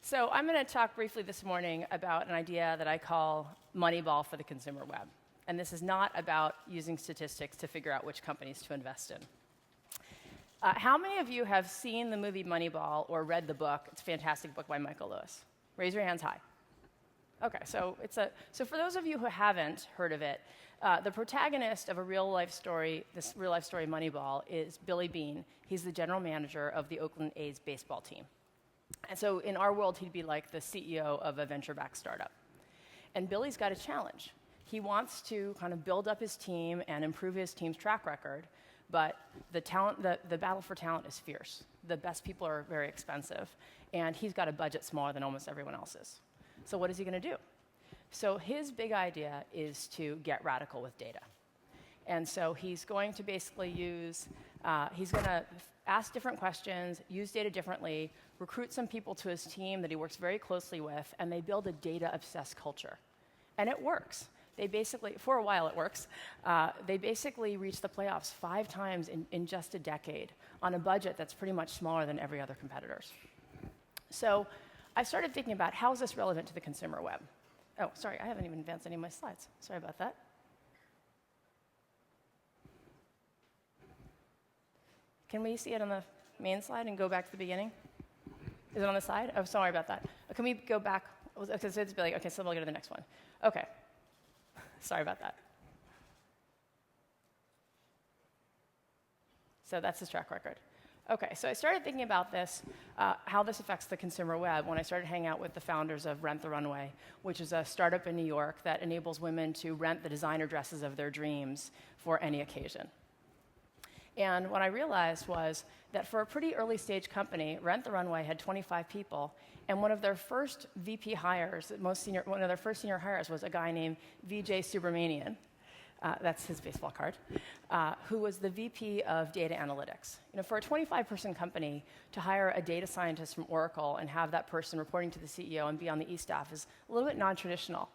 So I'm going to talk briefly this morning about an idea that I call Moneyball for the consumer web. And this is not about using statistics to figure out which companies to invest in. How many of you have seen the movie Moneyball or read the book? It's a fantastic book by Michael Lewis. Raise your hands high. Okay, so for those of you who haven't heard of it, the protagonist of a real-life story, this real-life story Moneyball, is Billy Beane. He's the general manager of the Oakland A's baseball team. And so in our world, he'd be like the CEO of a venture-backed startup. And Billy's got a challenge. He wants to kind of build up his team and improve his team's track record, but the battle for talent is fierce. The best people are very expensive, and he's got a budget smaller than almost everyone else's. So what is he going to do? So his big idea is to get radical with data. And so he's going to basically he's going to ask different questions, use data differently, recruit some people to his team that he works very closely with, and they build a data-obsessed culture. And it works. They basically, for a while it works, they basically reached the playoffs 5 times in just a decade on a budget that's pretty much smaller than every other competitor's. So I started thinking about how is this relevant to the consumer web? Oh, sorry, I haven't even advanced any of my slides. Sorry about that. Can we see it on the main slide and go back to the beginning? Is it on the side? Oh, sorry about that. Can we go back? Okay, so it's like, okay, so we'll go to the next one. Okay. Sorry about that. So that's his track record. Okay, so I started thinking about this, how this affects the consumer web when I started hanging out with the founders of Rent the Runway, which is a startup in New York that enables women to rent the designer dresses of their dreams for any occasion. And what I realized was that for a pretty early stage company, Rent the Runway had 25 people, and one of their first VP hires, one of their first senior hires was a guy named Vijay Subramanian. That's his baseball card, who was the VP of data analytics. You know, for a 25-person company, to hire a data scientist from Oracle and have that person reporting to the CEO and be on the E-staff is a little bit non-traditional.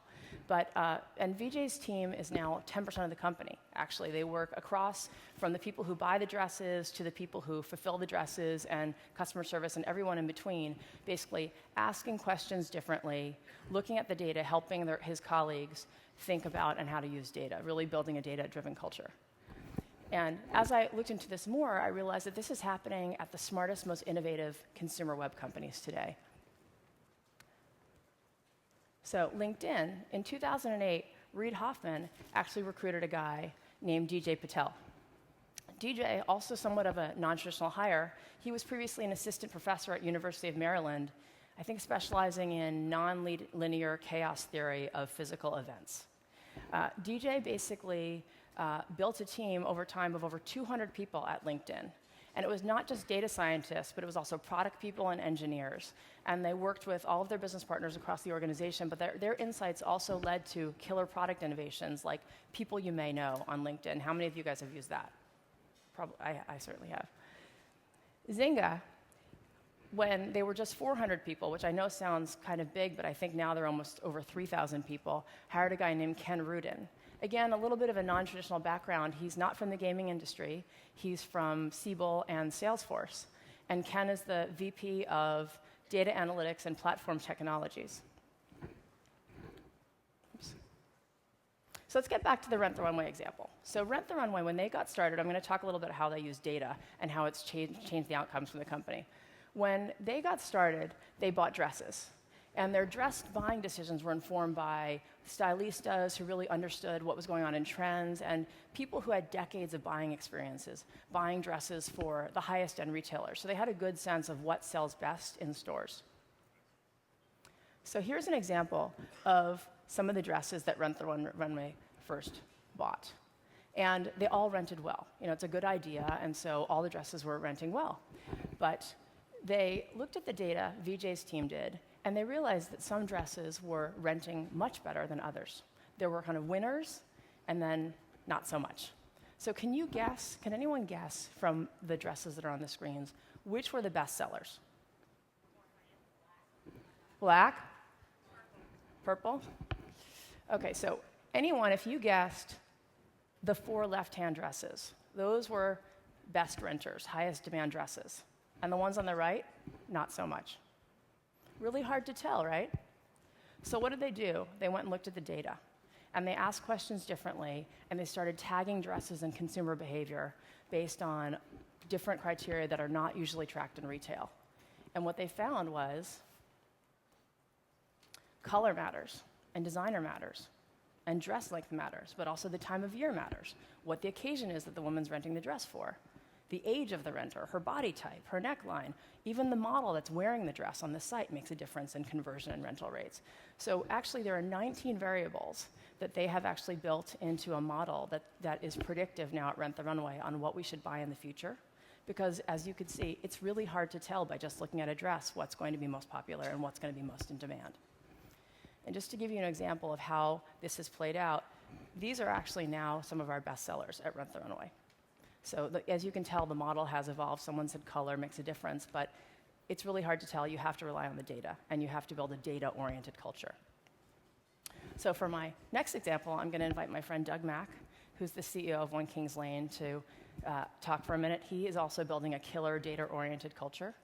And Vijay's team is now 10% of the company, actually. They work across from the people who buy the dresses to the people who fulfill the dresses and customer service and everyone in between, basically asking questions differently, looking at the data, helping his colleagues think about and how to use data, really building a data-driven culture. And as I looked into this more, I realized that this is happening at the smartest, most innovative consumer web companies today. So LinkedIn, in 2008, Reid Hoffman actually recruited a guy named DJ Patel. DJ, also somewhat of a non-traditional hire, he was previously an assistant professor at University of Maryland, I think specializing in non-linear chaos theory of physical events. DJ basically built a team over time of over 200 people at LinkedIn. And it was not just data scientists, but it was also product people and engineers. And they worked with all of their business partners across the organization, but their insights also led to killer product innovations like People You May Know on LinkedIn. How many of you guys have used that? Probably, I certainly have. Zynga, when they were just 400 people, which I know sounds kind of big, but I think now they're almost over 3,000 people, hired a guy named Ken Rudin. Again, a little bit of a non-traditional background. He's not from the gaming industry. He's from Siebel and Salesforce. And Ken is the VP of Data Analytics and Platform Technologies. Oops. So let's get back to the Rent the Runway example. So Rent the Runway, when they got started, I'm going to talk a little bit how they use data and how it's changed the outcomes for the company. When they got started, they bought dresses. And their dress buying decisions were informed by stylistas who really understood what was going on in trends and people who had decades of buying experiences, buying dresses for the highest end retailers. So they had a good sense of what sells best in stores. So here's an example of some of the dresses that Rent the Runway first bought. And they all rented well. You know, it's a good idea, and so all the dresses were renting well. But they looked at the data, Vijay's team did, and they realized that some dresses were renting much better than others. There were kind of winners, and then not so much. So can anyone guess from the dresses that are on the screens, which were the best sellers? Black? Purple? Okay, so anyone, if you guessed the 4 left-hand dresses, those were best renters, highest demand dresses. And the ones on the right, not so much. Really hard to tell, right? So what did they do? They went and looked at the data, and they asked questions differently, and they started tagging dresses and consumer behavior based on different criteria that are not usually tracked in retail. And what they found was color matters, and designer matters, and dress length matters, but also the time of year matters, what the occasion is that the woman's renting the dress for, the age of the renter, her body type, her neckline, even the model that's wearing the dress on the site makes a difference in conversion and rental rates. So actually there are 19 variables that they have actually built into a model that is predictive now at Rent the Runway on what we should buy in the future. Because as you can see, it's really hard to tell by just looking at a dress what's going to be most popular and what's going to be most in demand. And just to give you an example of how this has played out, these are actually now some of our best sellers at Rent the Runway. So as you can tell, the model has evolved. Someone said color makes a difference, but it's really hard to tell. You have to rely on the data, and you have to build a data-oriented culture. So for my next example, I'm going to invite my friend Doug Mack, who's the CEO of One Kings Lane, to talk for a minute. He is also building a killer data-oriented culture,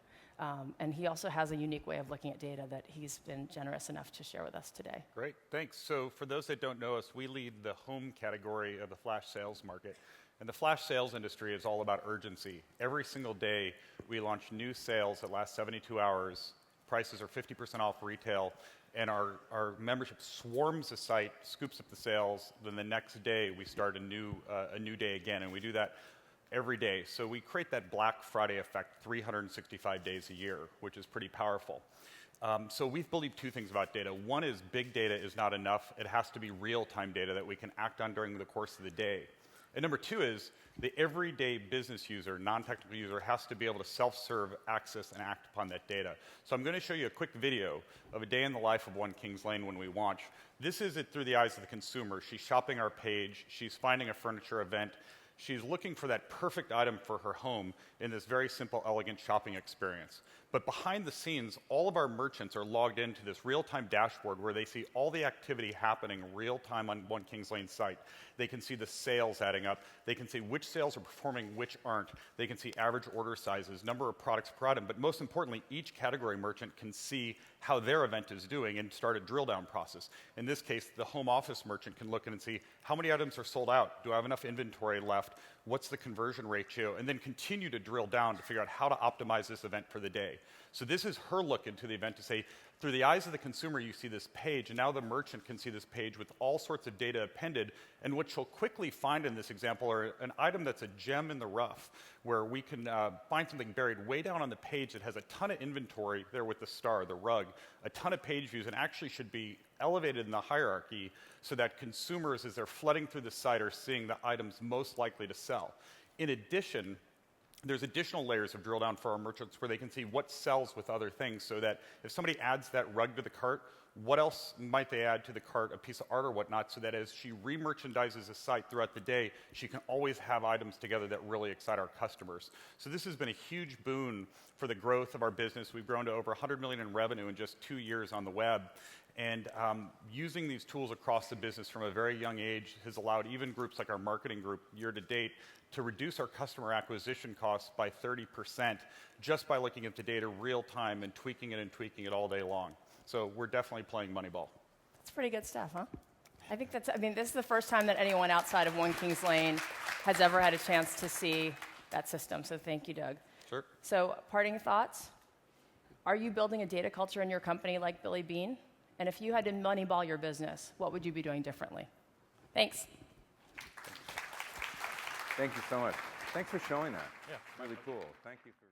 and he also has a unique way of looking at data that he's been generous enough to share with us today. Great, thanks. So for those that don't know us, we lead the home category of the flash sales market. And the flash sales industry is all about urgency. Every single day, we launch new sales that last 72 hours. Prices are 50% off retail, and our membership swarms the site, scoops up the sales. Then the next day, we start a new day again, and we do that every day. So we create that Black Friday effect 365 days a year, which is pretty powerful. So we've believed two things about data. One is big data is not enough. It has to be real-time data that we can act on during the course of the day. And number two is the everyday business user, non-technical user, has to be able to self-serve, access, and act upon that data. So I'm going to show you a quick video of a day in the life of One Kings Lane when we launch. This is it through the eyes of the consumer. She's shopping our page. She's finding a furniture event. She's looking for that perfect item for her home in this very simple, elegant shopping experience. But behind the scenes, all of our merchants are logged into this real-time dashboard where they see all the activity happening real-time on One Kings Lane site. They can see the sales adding up. They can see which sales are performing, which aren't. They can see average order sizes, number of products per item. But most importantly, each category merchant can see how their event is doing and start a drill-down process. In this case, the home office merchant can look in and see how many items are sold out. Do I have enough inventory left? What's the conversion ratio? And then continue to drill down to figure out how to optimize this event for the day. So this is her look into the event to say, through the eyes of the consumer, you see this page, and now the merchant can see this page with all sorts of data appended, and what she'll quickly find in this example are an item that's a gem in the rough, where we can find something buried way down on the page that has a ton of inventory there with the star, the rug, a ton of page views, and actually should be elevated in the hierarchy so that consumers, as they're flooding through the site, are seeing the items most likely to sell. In addition, there's additional layers of drill down for our merchants where they can see what sells with other things, so that if somebody adds that rug to the cart, what else might they add to the cart, a piece of art or whatnot, so that as she re-merchandises the site throughout the day, she can always have items together that really excite our customers. So this has been a huge boon for the growth of our business. We've grown to over $100 million in revenue in just 2 years on the web. And using these tools across the business from a very young age has allowed even groups like our marketing group year to date to reduce our customer acquisition costs by 30% just by looking at the data real time and tweaking it all day long. So we're definitely playing Moneyball. That's pretty good stuff, huh? I mean, this is the first time that anyone outside of One Kings Lane has ever had a chance to see that system. So thank you, Doug. Sure. So parting thoughts? Are you building a data culture in your company like Billy Beane? And if you had to Moneyball your business, what would you be doing differently? Thanks. Thank you so much. Thanks for showing that. Yeah. Really cool. Thank you for